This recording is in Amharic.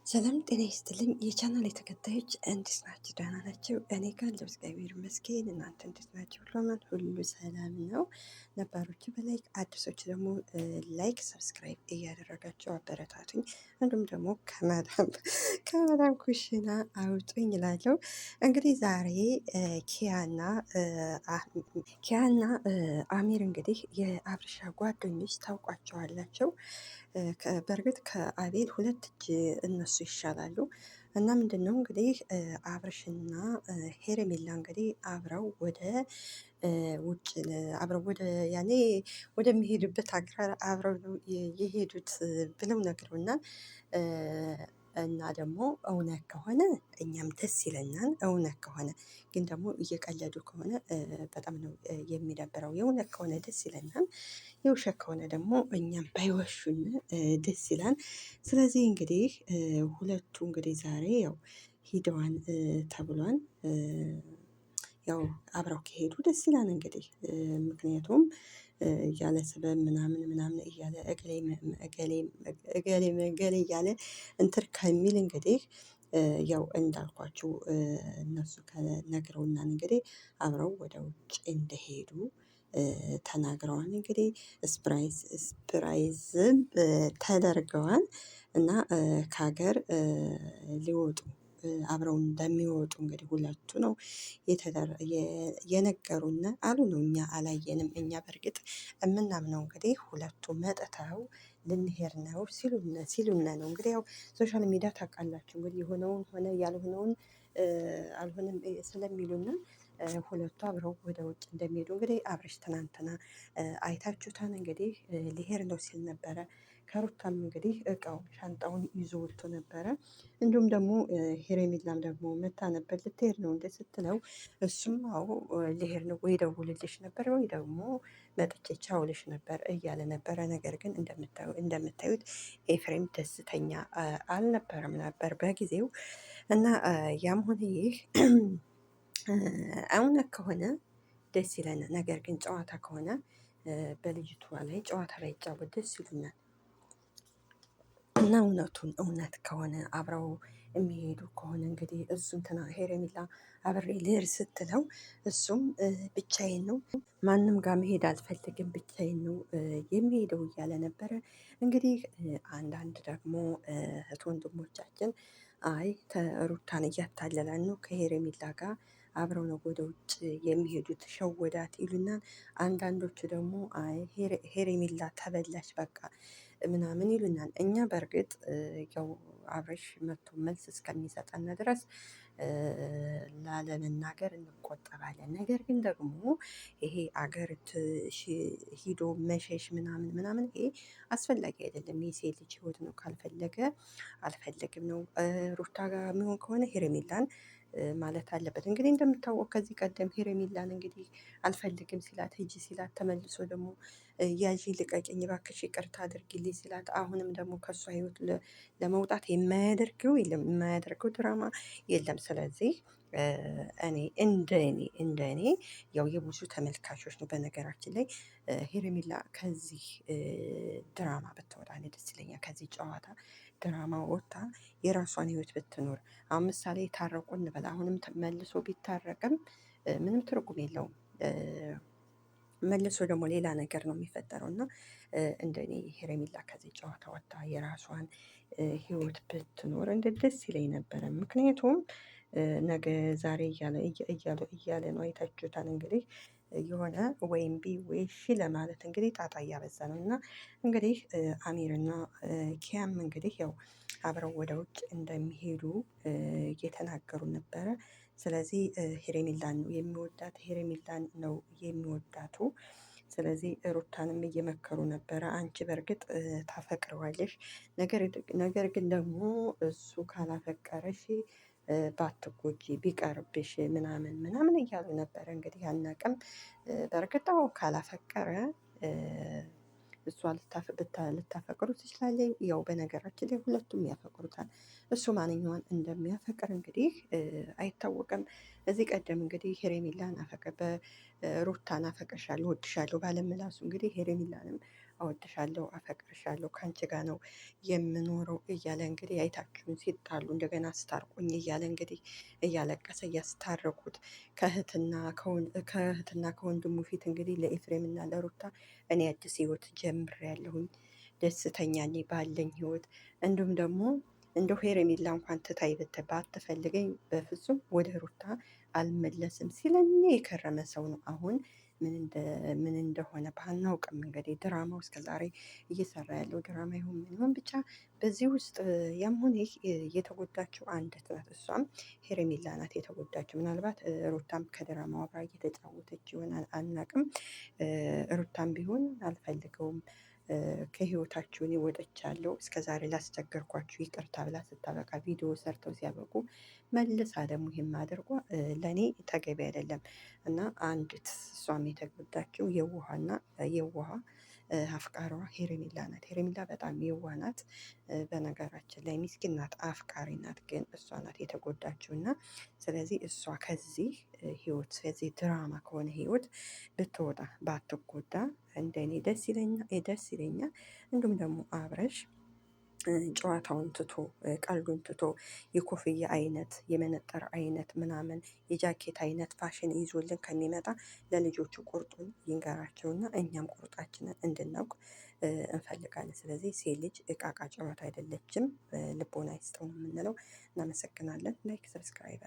ሰላም ጤና ይስጥልኝ የቻናል ተከታዮች እንዴት ናችሁ? ደህና ናቸው። እኔ ጋር እግዚአብሔር ይመስገን። እናንተ እንዴት ናችሁ? ሁሉ ሰላም ነው። ነባሮች በላይክ አዲሶች ደግሞ ላይክ ሰብስክራይብ እያደረጋቸው አበረታቱኝ። እንዲሁም ደግሞ ከመዳም ኩሽና አውጡኝ እላለሁ። እንግዲህ ዛሬ ኪያና አሚር እንግዲህ የአብርሻ ጓደኞች ታውቋቸዋላቸው። በእርግጥ ከአቤል ሁለት እጅ እነሱ ይሻላሉ። እና ምንድን ነው እንግዲህ አብርሽና ሄርሜላ እንግዲህ አብረው ወደ ውጭ አብረው ወደ ያኔ ወደሚሄዱበት ሀገር አብረው ነው የሄዱት ብለው ነግረውናል። እና ደግሞ እውነት ከሆነ እኛም ደስ ይለናል። እውነት ከሆነ ግን ደግሞ እየቀለዱ ከሆነ በጣም ነው የሚደብረው። የእውነት ከሆነ ደስ ይለናል። የውሸት ከሆነ ደግሞ እኛም ባይወሹን ደስ ይላል። ስለዚህ እንግዲህ ሁለቱ እንግዲህ ዛሬ ያው ሂደዋን ተብሏል። ያው አብረው ከሄዱ ደስ ይላል። እንግዲህ ምክንያቱም እያለ ስበብ ምናምን ምናምን እያለ እገሌ እያለ እንትር ከሚል እንግዲህ ያው እንዳልኳችሁ እነሱ ከነግረውናል። እንግዲህ አብረው ወደ ውጭ እንደሄዱ ተናግረዋል። እንግዲህ ስፕራይዝም ተደርገዋል እና ከሀገር ሊወጡ አብረው እንደሚወጡ እንግዲህ ሁለቱ ነው የነገሩን አሉ ነው። እኛ አላየንም። እኛ በእርግጥ የምናምነው እንግዲህ ሁለቱ መጥተው ልንሄድ ነው ሲሉነ ነው። እንግዲህ ያው ሶሻል ሚዲያ ታውቃላችሁ እንግዲህ የሆነውን ሆነ ያልሆነውን አልሆነም ስለሚሉና ሁለቱ አብረው ወደ ውጭ እንደሚሄዱ እንግዲህ አብርሽ ትናንትና አይታችሁታል። እንግዲህ ሊሄድ ነው ሲል ነበረ። ከሩታም እንግዲህ እቃው ሻንጣውን ይዞ ወጥቶ ነበረ። እንዲሁም ደግሞ ሄሬሚላም ደግሞ መታ ነበር ልትሄድ ነው እንደ ስትለው እሱም አዎ ሊሄድ ነው ወይ ደውልልሽ ነበር ወይ ደግሞ መጥቼ ቻውልሽ ነበር እያለ ነበረ። ነገር ግን እንደምታዩት ኤፍሬም ደስተኛ አልነበረም ነበር በጊዜው እና ያም ሆነ ይህ እውነት ከሆነ ደስ ይለናል። ነገር ግን ጨዋታ ከሆነ በልጅቷ ላይ ጨዋታ ላይ ይጫወት ደስ ይሉናል። እና እውነት ከሆነ አብረው የሚሄዱ ከሆነ እንግዲህ እሱ እንትና ሄሬሚላ አብሬ ልሄድ ስትለው እሱም ብቻዬን ነው ማንም ጋር መሄድ አልፈልግም ብቻዬን ነው የሚሄደው እያለ ነበረ። እንግዲህ አንዳንድ ደግሞ እህት ወንድሞቻችን አይ ሩታን እያታለላን ነው ከሄሬሚላ ጋር አብረው ነው ወደ ውጭ የሚሄዱት ሸወዳት ይሉናል። አንዳንዶቹ ደግሞ አይ ሄሬሚላ ተበላሽ በቃ ምናምን ይሉናል። እኛ በእርግጥ ያው አብርሽ መጥቶ መልስ እስከሚሰጠን ድረስ ላለመናገር እንቆጠባለን። ነገር ግን ደግሞ ይሄ አገር ሂዶ መሸሽ ምናምን ምናምን ይሄ አስፈላጊ አይደለም። የሴት ልጅ ህይወት ነው። ካልፈለገ አልፈለግም ነው። ሩታ ጋር የሚሆን ከሆነ ሄሬሚላን ማለት አለበት። እንግዲህ እንደምታወቅ ከዚህ ቀደም ሄሬሚላን እንግዲህ አልፈልግም ሲላት ሂጂ ሲላት ተመልሶ ደግሞ ያዢ ልቀቂኝ እባክሽ ይቅርታ አድርጊልኝ ሲላት አሁንም ደግሞ ከእሷ ህይወት ለመውጣት የማያደርገው ድራማ የለም። ስለዚህ እኔ እንደ እኔ ያው የብዙ ተመልካቾች ነው። በነገራችን ላይ ሄሬሚላ ከዚህ ድራማ ብትወጣ እኔ ደስ ይለኛል። ከዚህ ጨዋታ ድራማ ወጥታ የራሷን ህይወት ብትኖር። አሁን ምሳሌ ታረቁ እንበል። አሁንም መልሶ ቢታረቅም ምንም ትርጉም የለውም። መልሶ ደግሞ ሌላ ነገር ነው የሚፈጠረው እና እንደኔ ሄሬሚላ ከዚህ ጨዋታ ወጥታ የራሷን ህይወት ብትኖር እንደ ደስ ይለኝ ነበረ። ምክንያቱም ነገ ዛሬ እያለ ነው። አይታችሁታል እንግዲህ የሆነ ወይም ቢ ወይ ሺ ለማለት እንግዲህ ጣጣ እያበዛ ነው። እና እንግዲህ አሚርና ኪያም እንግዲህ ያው አብረው ወደ ውጭ እንደሚሄዱ እየተናገሩ ነበረ። ስለዚህ ሄሬሚላን ነው የሚወዳት፣ ሄሬሚላን ነው የሚወዳቱ። ስለዚህ ሩታንም እየመከሩ ነበረ። አንቺ በእርግጥ ታፈቅረዋለሽ፣ ነገር ግን ደግሞ እሱ ካላፈቀረሽ ባትጎጂ ቢቀርብሽ ምናምን ምናምን እያሉ ነበረ። እንግዲህ አናቅም። በእርግጥ ካላፈቀረ እሷ ልታፈቅሩ ትችላለች። ያው በነገራችን ላይ ሁለቱም ያፈቅሩታል። እሱ ማንኛዋን እንደሚያፈቅር እንግዲህ አይታወቅም። እዚህ ቀደም እንግዲህ ሄሬሚላን በሩታን አፈቅርሻለሁ እወድሻለሁ ባለምላሱ እንግዲህ ሄሬሚላንም እወድሻለሁ፣ አፈቅርሻለሁ፣ ከአንቺ ጋር ነው የምኖረው እያለ እንግዲህ አይታችሁን ሲጣሉ እንደገና አስታርቁኝ እያለ እንግዲህ እያለቀሰ እያስታረቁት ከእህትና ከወንድሙ ፊት እንግዲህ ለኤፍሬም እና ለሩታ እኔ አዲስ ህይወት ጀምሬያለሁኝ፣ ደስተኛ ነኝ ባለኝ ህይወት እንዲሁም ደግሞ እንደው ሄርሜላ እንኳን ትታይ ባትፈልገኝ በፍጹም ወደ ሩታ አልመለስም ሲለን የከረመ ሰው ነው። አሁን ምን እንደሆነ ባናውቅም እንግዲህ ድራማው እስከዛሬ እየሰራ ያለው ድራማ ይሁን ምን ይሁን ብቻ በዚህ ውስጥ ያም ሆነ ይህ የተጎዳችው አንዲት ናት። እሷም ሄርሜላ ናት የተጎዳችው። ምናልባት ሩታም ከድራማው አብራ እየተጫወተች ይሆናል አናቅም። ሩታም ቢሆን አልፈልገውም ከህይወታችሁ እኔ ወጥቻለሁ፣ እስከ ዛሬ ላስቸገርኳችሁ ይቅርታ ብላ ስታበቃ ቪዲዮ ሰርተው ሲያበቁ መልሳ ደግሞ ይህም አድርጓ ለእኔ ተገቢ አይደለም እና አንዲት እሷም የተጎዳችው የውሃና የውሃ አፍቃሪዋ ሄርሜላ ናት። ሄርሜላ በጣም የዋህ ናት። በነገራችን ላይ ምስኪን ናት፣ አፍቃሪ ናት። ግን እሷ ናት የተጎዳችው እና ስለዚህ እሷ ከዚህ ህይወት ከዚህ ድራማ ከሆነ ህይወት ብትወጣ ባትጎዳ እንደኔ ደስ ይለኛል። እንዲሁም ደግሞ አብረሽ ጨዋታውን ትቶ ቀልዱን ትቶ የኮፍያ አይነት የመነጠር አይነት ምናምን የጃኬት አይነት ፋሽን ይዞልን ከሚመጣ ለልጆቹ ቁርጡን ይንገራቸውና እኛም ቁርጣችንን እንድናውቅ እንፈልጋለን። ስለዚህ ሴት ልጅ እቃቃ ጨዋታ አይደለችም። ልቦና ይስጠው ነው የምንለው። እናመሰግናለን። ላይክ ሰብስክራይብ